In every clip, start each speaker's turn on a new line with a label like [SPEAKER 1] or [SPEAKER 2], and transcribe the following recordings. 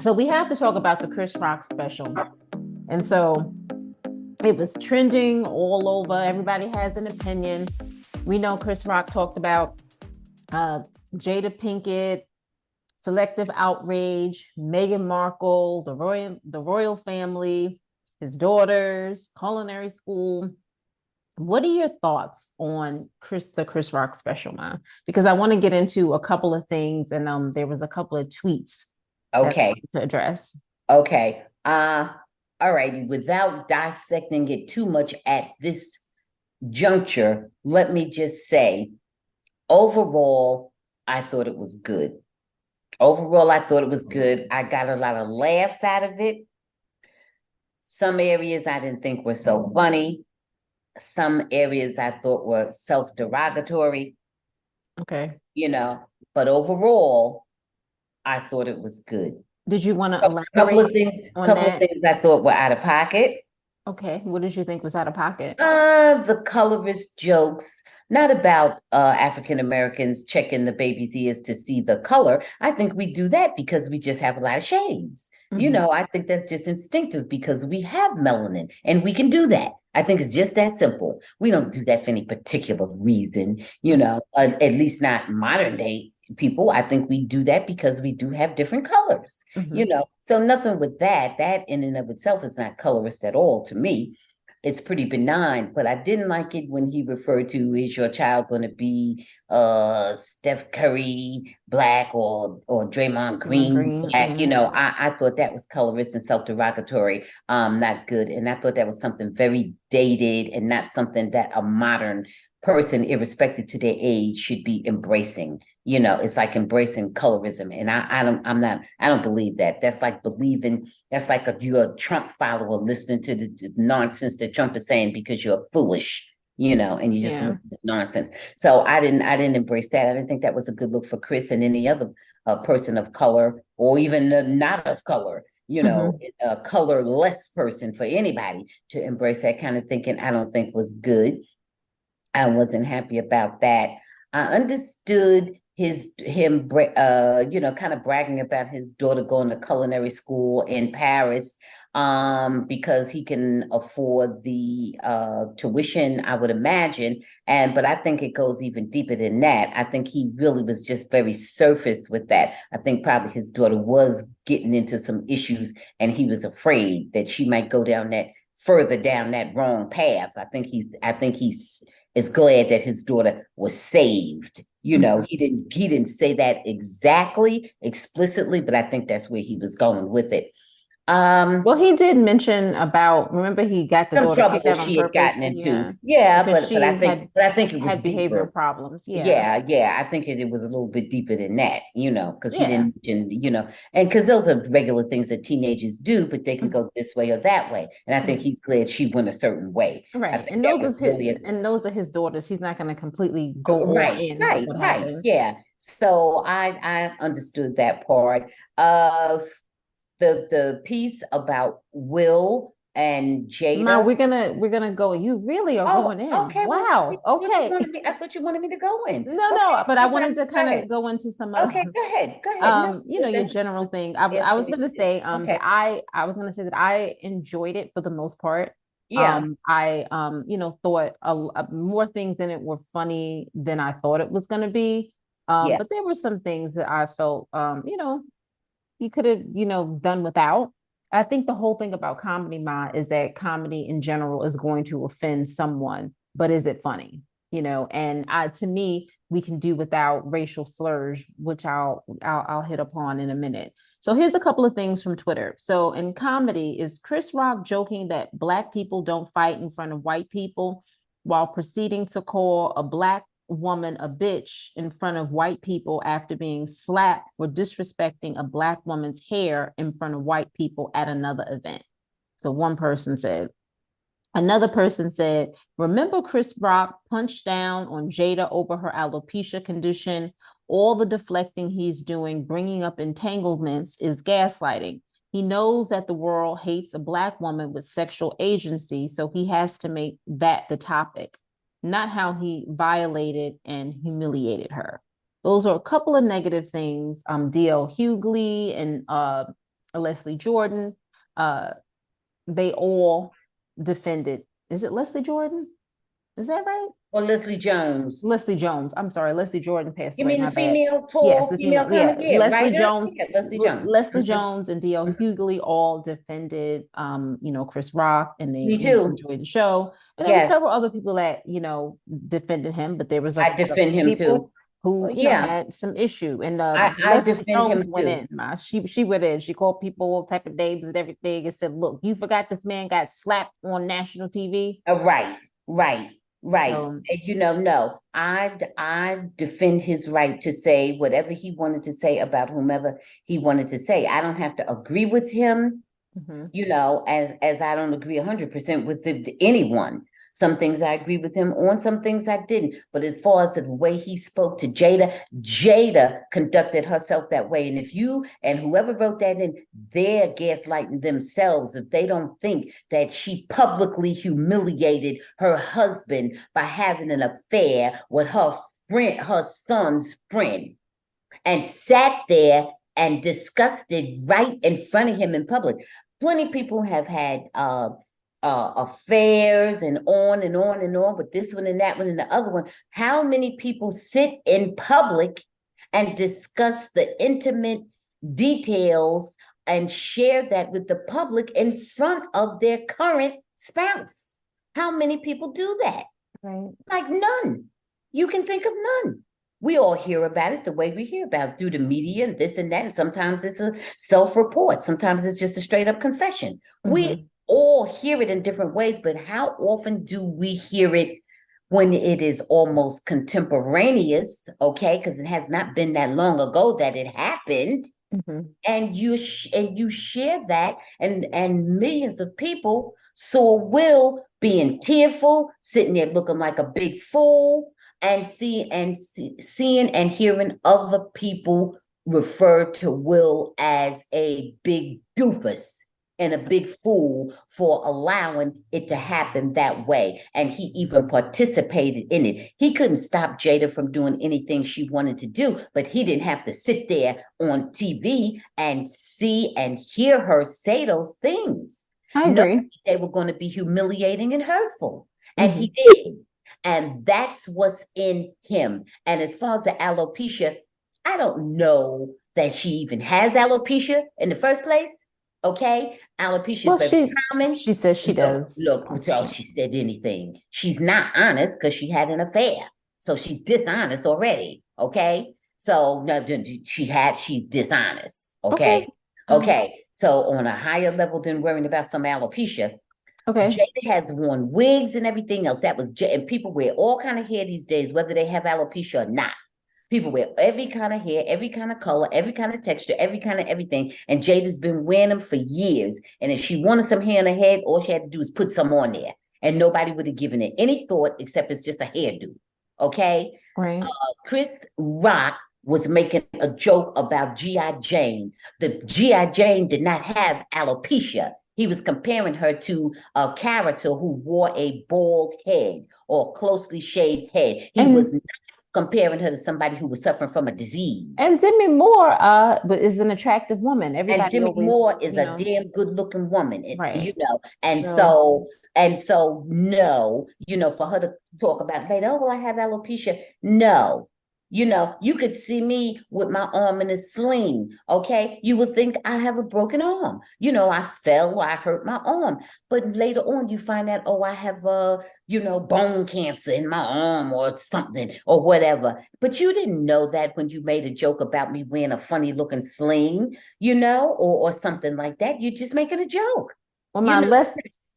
[SPEAKER 1] So we have to talk about the Chris Rock special. And so it was trending all over. Everybody has an opinion. We know Chris Rock talked about uh, Jada Pinkett, Selective, Outrage, Meghan Markle, the royal family, his daughters, culinary school. What are your thoughts on the Chris Rock special, man? Because I want to get into a couple of things, and there was a couple of tweets that I
[SPEAKER 2] Okay.
[SPEAKER 1] wanted to address.
[SPEAKER 2] Okay. All righty. Without dissecting it too much at this juncture, let me just say, overall, I thought it was good. Overall, I thought it was good. I got a lot of laughs out of it. Some areas I didn't think were so funny. Some areas I thought were self-derogatory,
[SPEAKER 1] Okay.
[SPEAKER 2] you know, but overall, I thought it was good.
[SPEAKER 1] Did you want to
[SPEAKER 2] A couple
[SPEAKER 1] elaborate
[SPEAKER 2] of things,
[SPEAKER 1] on
[SPEAKER 2] couple of
[SPEAKER 1] that?
[SPEAKER 2] things I thought were out of pocket.
[SPEAKER 1] Okay. What did you think was out of pocket?
[SPEAKER 2] The colorist jokes, not about African Americans checking the baby's ears to see the color. I think we do that because we just have a lot of shades.
[SPEAKER 1] Mhm.
[SPEAKER 2] I think that's just instinctive because we have melanin and we can do that. I think it's just that simple. We don't do that for any particular reason, at least not modern day people. I think we do that because we do have different colors,
[SPEAKER 1] Mhm.
[SPEAKER 2] So nothing with that. That in and of itself is not colorist at all to me. It's pretty benign, but I didn't like it when he referred to, is your child going to be Steph Curry black or Draymond
[SPEAKER 1] Lemon
[SPEAKER 2] Green
[SPEAKER 1] green.
[SPEAKER 2] black?
[SPEAKER 1] Yeah.
[SPEAKER 2] I thought that was colorist and self-derogatory, not good. And I thought that was something very dated and not something that a modern person, irrespective to their age, should be embracing. It's like embracing colorism. And I don't believe that. That's like you're a Trump follower listening to the nonsense that Trump is saying because you're foolish, and you just
[SPEAKER 1] Yeah.
[SPEAKER 2] listen to nonsense. So I didn't embrace that. I didn't think that was a good look for Chris and any other person of color or even not of color,
[SPEAKER 1] Mhm.
[SPEAKER 2] a colorless person, for anybody to embrace that kind of thinking. I don't think was good. I wasn't happy about that. I understood kind of bragging about his daughter going to culinary school in Paris, because he can afford the tuition, I would imagine. But I think it goes even deeper than that. I think he really was just very surface with that. I think probably his daughter was getting into some issues, and he was afraid that she might go down that further down that wrong path. I think he's is glad that his daughter was saved.
[SPEAKER 1] Mhm.
[SPEAKER 2] He didn't say that exactly explicitly, but I think that's where he was going with it.
[SPEAKER 1] Well, he did mention about, remember he got the
[SPEAKER 2] Some
[SPEAKER 1] daughter
[SPEAKER 2] trouble
[SPEAKER 1] kicked
[SPEAKER 2] that
[SPEAKER 1] out on
[SPEAKER 2] she had
[SPEAKER 1] purpose.
[SPEAKER 2] gotten into.
[SPEAKER 1] Yeah.
[SPEAKER 2] Yeah,
[SPEAKER 1] Because
[SPEAKER 2] but I
[SPEAKER 1] she
[SPEAKER 2] think but I think it was
[SPEAKER 1] had behavioral
[SPEAKER 2] deeper.
[SPEAKER 1] problems. Yeah.
[SPEAKER 2] Yeah, I think it was a little bit deeper than that, because he
[SPEAKER 1] Yeah.
[SPEAKER 2] didn't mention, and because those are regular things that teenagers do, but they can
[SPEAKER 1] Mhm.
[SPEAKER 2] go this way or that way. And I think
[SPEAKER 1] Mhm.
[SPEAKER 2] he's glad she went a certain way. I
[SPEAKER 1] Right.
[SPEAKER 2] think that was really a
[SPEAKER 1] And those are his daughters. He's not going to completely go all
[SPEAKER 2] right,
[SPEAKER 1] in with
[SPEAKER 2] right,
[SPEAKER 1] what
[SPEAKER 2] right.
[SPEAKER 1] happened.
[SPEAKER 2] Yeah. So I understood that part of the piece about Will and
[SPEAKER 1] Ma,
[SPEAKER 2] Jada.
[SPEAKER 1] we're gonna go. You really are
[SPEAKER 2] Oh,
[SPEAKER 1] going in.
[SPEAKER 2] okay. Well,
[SPEAKER 1] Wow. Okay.
[SPEAKER 2] I thought you wanted me to go in.
[SPEAKER 1] No,
[SPEAKER 2] Okay,
[SPEAKER 1] no, but I
[SPEAKER 2] okay,
[SPEAKER 1] wanted to
[SPEAKER 2] go
[SPEAKER 1] kind
[SPEAKER 2] ahead.
[SPEAKER 1] of go into some
[SPEAKER 2] Okay, go ahead. Go ahead. No,
[SPEAKER 1] your
[SPEAKER 2] that's
[SPEAKER 1] general thing. I
[SPEAKER 2] asking
[SPEAKER 1] was
[SPEAKER 2] me
[SPEAKER 1] gonna
[SPEAKER 2] to do.
[SPEAKER 1] say
[SPEAKER 2] Okay.
[SPEAKER 1] I was gonna say that I enjoyed it for the most part.
[SPEAKER 2] Yeah.
[SPEAKER 1] I thought more things in it were funny than I thought it was gonna be.
[SPEAKER 2] Yeah.
[SPEAKER 1] But there were some things that I felt he could have, done without. I think the whole thing about comedy, Ma, is that comedy in general is going to offend someone, but is it funny? And to me, we can do without racial slurs, which I'll hit upon in a minute. So here's a couple of things from Twitter. So in comedy, is Chris Rock joking that black people don't fight in front of white people while proceeding to call a black woman a bitch in front of white people after being slapped for disrespecting a black woman's hair in front of white people at another event? So one person said. Another person said, remember Chris Rock punched down on Jada over her alopecia condition? All the deflecting he's doing, bringing up entanglements, is gaslighting. He knows that the world hates a black woman with sexual agency, so he has to make that the topic, not how he violated and humiliated her. Those are a couple of negative things. D.L. Hughley and Leslie Jordan, they all defended. Is it Leslie Jordan? Is that right?
[SPEAKER 2] Or Leslie Jones.
[SPEAKER 1] Leslie Jones. I'm sorry, Leslie Jordan passed
[SPEAKER 2] You
[SPEAKER 1] away.
[SPEAKER 2] mean
[SPEAKER 1] My
[SPEAKER 2] the
[SPEAKER 1] bad.
[SPEAKER 2] female,
[SPEAKER 1] Yes,
[SPEAKER 2] tall,
[SPEAKER 1] the
[SPEAKER 2] female
[SPEAKER 1] female.
[SPEAKER 2] kind of,
[SPEAKER 1] Yeah,
[SPEAKER 2] yeah,
[SPEAKER 1] Leslie
[SPEAKER 2] writer?
[SPEAKER 1] Jones.
[SPEAKER 2] Yeah, Leslie Jones.
[SPEAKER 1] Leslie Jones and D.L. Hughley all defended, Chris Rock, and
[SPEAKER 2] Me
[SPEAKER 1] they
[SPEAKER 2] too.
[SPEAKER 1] enjoyed the show. And there were
[SPEAKER 2] Yes,
[SPEAKER 1] several other people that defended him, but there was a
[SPEAKER 2] I
[SPEAKER 1] lot of
[SPEAKER 2] defend him too.
[SPEAKER 1] people who
[SPEAKER 2] Yeah,
[SPEAKER 1] had some issue. And
[SPEAKER 2] I
[SPEAKER 1] Leslie
[SPEAKER 2] defend
[SPEAKER 1] Jones
[SPEAKER 2] him
[SPEAKER 1] went
[SPEAKER 2] too.
[SPEAKER 1] in. She went in. She called people all type of names and everything, and said, "Look, you forgot this man got slapped on national TV."
[SPEAKER 2] Right, right, right.
[SPEAKER 1] So,
[SPEAKER 2] And no, I defend his right to say whatever he wanted to say about whomever he wanted to say. I don't have to agree with him,
[SPEAKER 1] mhm.
[SPEAKER 2] as I don't agree 100% with anyone. Some things I agree with him on, some things I didn't. But as far as the way he spoke to Jada, Jada conducted herself that way. And if you and whoever wrote that in, they're gaslighting themselves if they don't think that she publicly humiliated her husband by having an affair with her friend, her son's friend, and sat there and discussed it right in front of him in public. Plenty of people have had affairs and on and on and on with this one and that one and the other one. How many people sit in public and discuss the intimate details and share that with the public in front of their current spouse? How many people do that?
[SPEAKER 1] Right.
[SPEAKER 2] Like none. You can think of none. We all hear about it the way we hear about it, through the media and this and that. And sometimes it's a self-report. Sometimes it's just a straight up confession. We all hear it in different ways, but how often do we hear it when it is almost contemporaneous? Okay, because it has not been that long ago that it happened.
[SPEAKER 1] Mhm.
[SPEAKER 2] And you share that, and millions of people saw Will being tearful, sitting there looking like a big fool, and seeing and hearing other people refer to Will as a big doofus and a big fool for allowing it to happen that way. And he even participated in it. He couldn't stop Jada from doing anything she wanted to do, but he didn't have to sit there on TV and see and hear her say those things.
[SPEAKER 1] I
[SPEAKER 2] No,
[SPEAKER 1] agree.
[SPEAKER 2] they were going to be humiliating and hurtful. And he
[SPEAKER 1] Mhm.
[SPEAKER 2] did. And that's what's in him. And as far as the alopecia, I don't know that she even has alopecia in the first place. Okay, alopecia is
[SPEAKER 1] Well,
[SPEAKER 2] very common.
[SPEAKER 1] she says she does.
[SPEAKER 2] Look, tell she said anything. She's not honest because she had an affair. So she's dishonest already. Okay. So no, she's dishonest.
[SPEAKER 1] Okay.
[SPEAKER 2] Okay. Okay. So on a higher level than worrying about some alopecia,
[SPEAKER 1] Okay.
[SPEAKER 2] Jada has worn wigs and everything else. That was and people wear all kind of hair these days, whether they have alopecia or not. People wear every kind of hair, every kind of color, every kind of texture, every kind of everything. And Jada's been wearing them for years. And if she wanted some hair in her head, all she had to do is put some on there. And nobody would have given it any thought except it's just a hairdo. Okay.
[SPEAKER 1] Right.
[SPEAKER 2] Chris Rock was making a joke about G.I. Jane. The G.I. Jane did not have alopecia. He was comparing her to a character who wore a bald head or closely shaved head. He was
[SPEAKER 1] And
[SPEAKER 2] not comparing her to somebody who was suffering from a disease.
[SPEAKER 1] Demi Moore but is an attractive woman.
[SPEAKER 2] And
[SPEAKER 1] Everybody
[SPEAKER 2] Demi
[SPEAKER 1] always,
[SPEAKER 2] Moore is a damn good looking woman,
[SPEAKER 1] right.
[SPEAKER 2] And
[SPEAKER 1] So,
[SPEAKER 2] so no, for her to talk about later, oh, well, I have alopecia. No, you could see me with my arm in a sling. Okay. You would think I have a broken arm. I fell, I hurt my arm. But later on, you find out, oh, I have bone cancer in my arm or something or whatever. But you didn't know that when you made a joke about me wearing a funny looking sling, or something like that. You're just making a joke.
[SPEAKER 1] well,
[SPEAKER 2] You
[SPEAKER 1] my
[SPEAKER 2] know,
[SPEAKER 1] less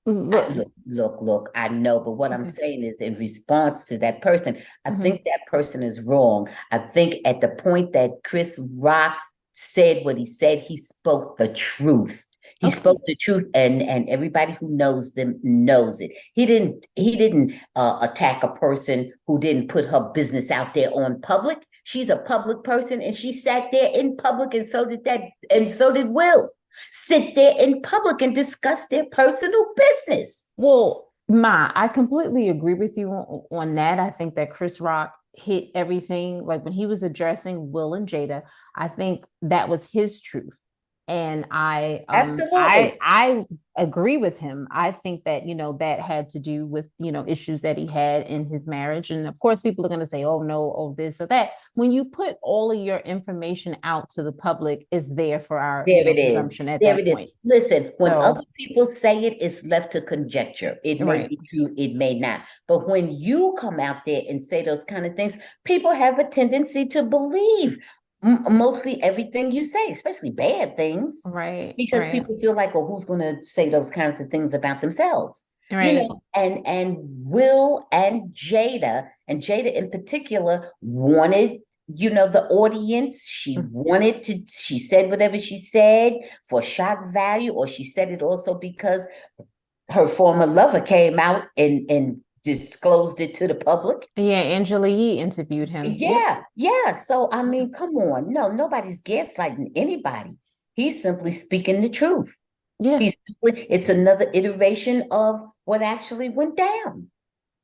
[SPEAKER 1] look.
[SPEAKER 2] look, I know, but what I'm
[SPEAKER 1] Okay.
[SPEAKER 2] saying is in response to that person, I
[SPEAKER 1] Mhm.
[SPEAKER 2] think that person is wrong. I think at the point that Chris Rock said what he said, he spoke the truth. He
[SPEAKER 1] Okay.
[SPEAKER 2] spoke the truth, and everybody who knows them knows it. He didn't attack a person who didn't put her business out there on public. She's a public person, and she sat there in public, and so did Will sit there in public and discuss their personal business.
[SPEAKER 1] Well, I completely agree with you on that. I think that Chris Rock hit everything. Like when he was addressing Will and Jada, I think that was his truth. And
[SPEAKER 2] Absolutely.
[SPEAKER 1] I agree with him. I think that, that had to do with, issues that he had in his marriage. And of course, people are going to say, oh no, oh this or that. When you put all of your information out to the public, it's there for our,
[SPEAKER 2] There it is.
[SPEAKER 1] consumption at
[SPEAKER 2] There
[SPEAKER 1] that
[SPEAKER 2] it is.
[SPEAKER 1] point.
[SPEAKER 2] Listen, when other
[SPEAKER 1] So,
[SPEAKER 2] people say it, it's left to conjecture. It may
[SPEAKER 1] right.
[SPEAKER 2] be true, it may not. But when you come out there and say those kind of things, people have a tendency to believe mostly everything you say, especially bad things,
[SPEAKER 1] Right.
[SPEAKER 2] because
[SPEAKER 1] Right.
[SPEAKER 2] people feel like, well, who's going to say those kinds of things about themselves?
[SPEAKER 1] Right.
[SPEAKER 2] And Will and Jada in particular wanted the audience. She said whatever she said for shock value, or she said it also because her former lover came out and disclosed it to the public.
[SPEAKER 1] Yeah, Angela Yee interviewed him. Yep.
[SPEAKER 2] Yeah. So, I mean, come on. No, nobody's gaslighting anybody. He's simply speaking the truth.
[SPEAKER 1] Yeah.
[SPEAKER 2] It's another iteration of what actually went down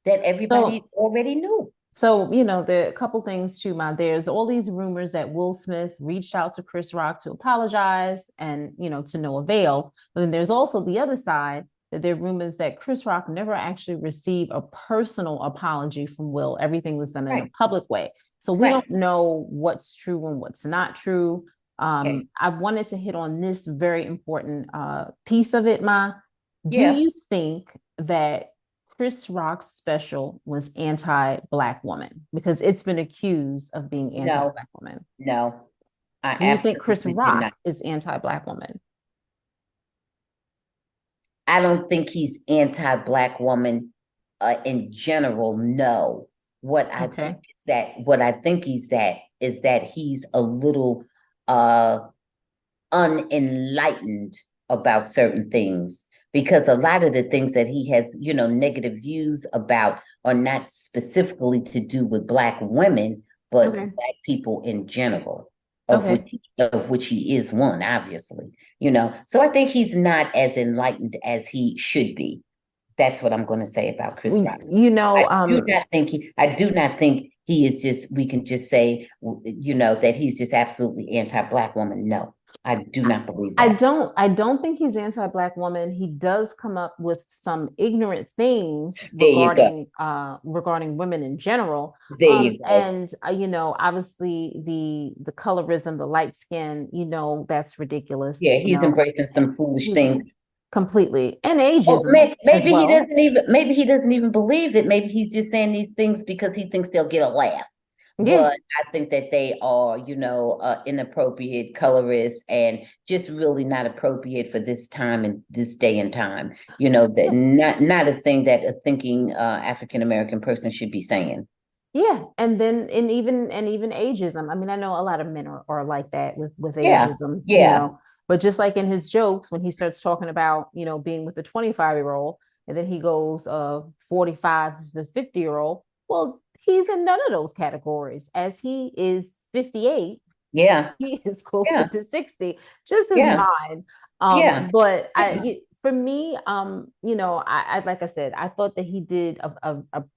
[SPEAKER 2] that everybody
[SPEAKER 1] So
[SPEAKER 2] already knew.
[SPEAKER 1] So, there are a couple things too, there's all these rumors that Will Smith reached out to Chris Rock to apologize and, to no avail. But then there's also the other side that there are rumors that Chris Rock never actually received a personal apology from Will. Everything was done in a
[SPEAKER 2] Right.
[SPEAKER 1] public way. So we
[SPEAKER 2] Right.
[SPEAKER 1] don't know what's true and what's not true.
[SPEAKER 2] Okay.
[SPEAKER 1] I wanted to hit on this very important piece of it, Ma. Do
[SPEAKER 2] Yeah.
[SPEAKER 1] you think that Chris Rock's special was anti-Black woman? Because it's been accused of being
[SPEAKER 2] No,
[SPEAKER 1] anti-Black woman.
[SPEAKER 2] no, I
[SPEAKER 1] Do you think Chris
[SPEAKER 2] absolutely do not.
[SPEAKER 1] Rock is anti-Black woman?
[SPEAKER 2] I don't think he's anti-Black woman in general. No.
[SPEAKER 1] Okay.
[SPEAKER 2] What I think is that he's a little uh unenlightened about certain things, because a lot of the things that he has, negative views about are not specifically to do with Black women, but
[SPEAKER 1] Okay.
[SPEAKER 2] Black people in general,
[SPEAKER 1] Okay.
[SPEAKER 2] of which he is one, obviously. So I think he's not as enlightened as he should be. That's what I'm going to say about Chris Rock.
[SPEAKER 1] You know,
[SPEAKER 2] I do not think he is just, we can just say, that he's just absolutely anti-Black woman. No, I do not believe that.
[SPEAKER 1] I don't think he's anti-Black woman. He does come up with some ignorant things
[SPEAKER 2] There you go.
[SPEAKER 1] Regarding women in general.
[SPEAKER 2] There you go.
[SPEAKER 1] And obviously the colorism, the light skin, that's ridiculous.
[SPEAKER 2] Yeah, he's embracing some foolish
[SPEAKER 1] He's
[SPEAKER 2] things.
[SPEAKER 1] completely, and
[SPEAKER 2] Or
[SPEAKER 1] ageism as well.
[SPEAKER 2] maybe he doesn't even believe it. Maybe he's just saying these things because he thinks they'll get a laugh.
[SPEAKER 1] Yeah.
[SPEAKER 2] But I think that they are, inappropriate, colorist, and just really not appropriate for this time and this day and time. That not a thing that a thinking African American person should be saying.
[SPEAKER 1] Yeah, and then and even ageism. I mean, I know a lot of men are like that with
[SPEAKER 2] Yeah,
[SPEAKER 1] ageism,
[SPEAKER 2] yeah,
[SPEAKER 1] but just like in his jokes, when he starts talking about, being with a 25-year-old, and then he goes 45 to 50-year-old, well, he's in none of those categories, as he is 58.
[SPEAKER 2] yeah,
[SPEAKER 1] He is closer
[SPEAKER 2] yeah,
[SPEAKER 1] to 60, just as
[SPEAKER 2] yeah,
[SPEAKER 1] mine.
[SPEAKER 2] yeah,
[SPEAKER 1] But
[SPEAKER 2] yeah.
[SPEAKER 1] for me, I like I said, I thought that he did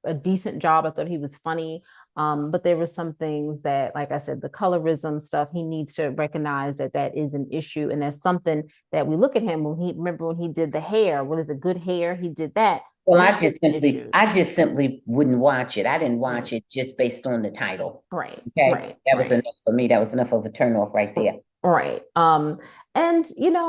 [SPEAKER 1] a decent job. I thought he was funny. But there were some things that, like I said, the colorism stuff, he needs to recognize that that is an issue. And that's something that we look at him remember when he did the hair, what is it, good hair? He did that.
[SPEAKER 2] Well,
[SPEAKER 1] That is an issue.
[SPEAKER 2] I just simply wouldn't watch it. I didn't
[SPEAKER 1] Mm.
[SPEAKER 2] watch it just based on the title.
[SPEAKER 1] Right,
[SPEAKER 2] Okay,
[SPEAKER 1] right,
[SPEAKER 2] that was
[SPEAKER 1] right.
[SPEAKER 2] enough for me. That was enough of a turnoff right there.
[SPEAKER 1] Right. And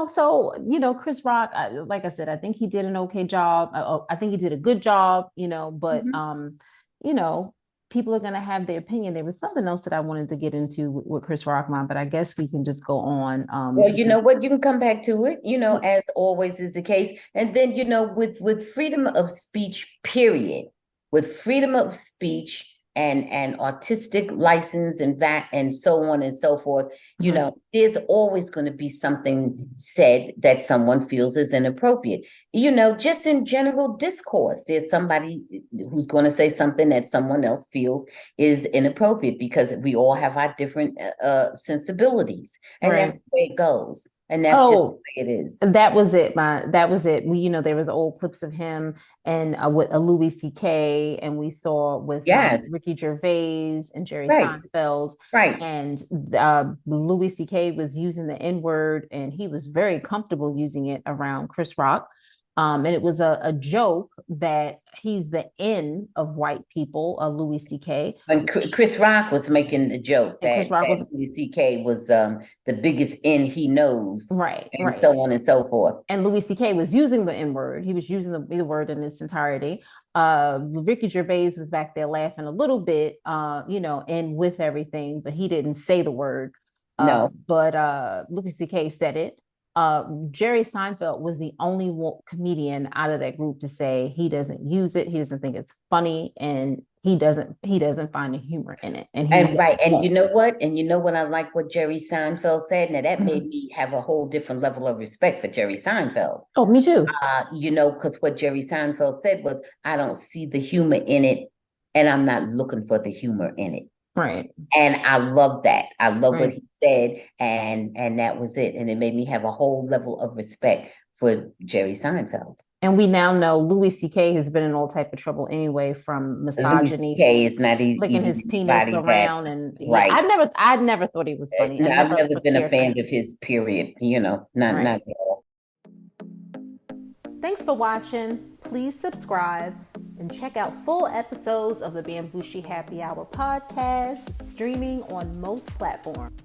[SPEAKER 1] so Chris Rock, like I said, I think he did an okay job. I think he did a good job, but
[SPEAKER 2] Mhm.
[SPEAKER 1] you know, people are gonna have their opinion. There was something else that I wanted to get into with Chris Rockman, but I guess we can just go on.
[SPEAKER 2] Well, you know what? You can come back to it,
[SPEAKER 1] Yeah.
[SPEAKER 2] as always is the case. And then, with freedom of speech, period, with freedom of speech and artistic license and that and so on and so forth,
[SPEAKER 1] Mhm.
[SPEAKER 2] there's always going to be something said that someone feels is inappropriate. Just in general discourse, there's somebody who's going to say something that someone else feels is inappropriate, because we all have our different sensibilities. And that's
[SPEAKER 1] Right.
[SPEAKER 2] the way it goes. And that's just
[SPEAKER 1] Oh,
[SPEAKER 2] the way it is.
[SPEAKER 1] that was it. That was it. There was old clips of him and with a Louis C.K. and we saw with
[SPEAKER 2] Yes,
[SPEAKER 1] Ricky Gervais and Jerry
[SPEAKER 2] right,
[SPEAKER 1] Seinfeld.
[SPEAKER 2] right.
[SPEAKER 1] And Louis C.K. was using the N word, and he was very comfortable using it around Chris Rock. And it was a joke that he's the N of white people, Louis C.K.
[SPEAKER 2] And Chris Rock was making the joke
[SPEAKER 1] And Chris Rock was
[SPEAKER 2] Louis C.K. was the biggest N he knows,
[SPEAKER 1] right,
[SPEAKER 2] and
[SPEAKER 1] right.
[SPEAKER 2] so on and so forth.
[SPEAKER 1] And Louis C.K. was using the N word. He was using the word in its entirety. Ricky Gervais was back there laughing a little bit, and with everything, but he didn't say the word.
[SPEAKER 2] No,
[SPEAKER 1] But Louis C.K. said it. Jerry Seinfeld was the only comedian out of that group to say he doesn't use it. He doesn't think it's funny, and he doesn't find the humor in it. And he
[SPEAKER 2] and right, and you
[SPEAKER 1] won't.
[SPEAKER 2] know what? And you know what I like what Jerry Seinfeld said? Now that made
[SPEAKER 1] Mhm.
[SPEAKER 2] me have a whole different level of respect for Jerry Seinfeld.
[SPEAKER 1] Oh, me too.
[SPEAKER 2] Because what Jerry Seinfeld said was, I don't see the humor in it, and I'm not looking for the humor in it.
[SPEAKER 1] Right.
[SPEAKER 2] And I love that. I love what
[SPEAKER 1] Right.
[SPEAKER 2] he said, and that was it. And it made me have a whole level of respect for Jerry Seinfeld.
[SPEAKER 1] And we now know Louis C.K. has been in all type of trouble anyway, from
[SPEAKER 2] Louis
[SPEAKER 1] misogyny,
[SPEAKER 2] C.K. is not
[SPEAKER 1] flicking
[SPEAKER 2] even
[SPEAKER 1] his penis
[SPEAKER 2] anybody that,
[SPEAKER 1] around, and yeah,
[SPEAKER 2] right.
[SPEAKER 1] I never thought he was funny. I
[SPEAKER 2] No, I've
[SPEAKER 1] never
[SPEAKER 2] never been a
[SPEAKER 1] cared for
[SPEAKER 2] fan
[SPEAKER 1] him.
[SPEAKER 2] of his, period. Not
[SPEAKER 1] Right.
[SPEAKER 2] at all.
[SPEAKER 1] Thanks for watching. Please subscribe and check out full episodes of the Bambushi Happy Hour podcast, streaming on most platforms.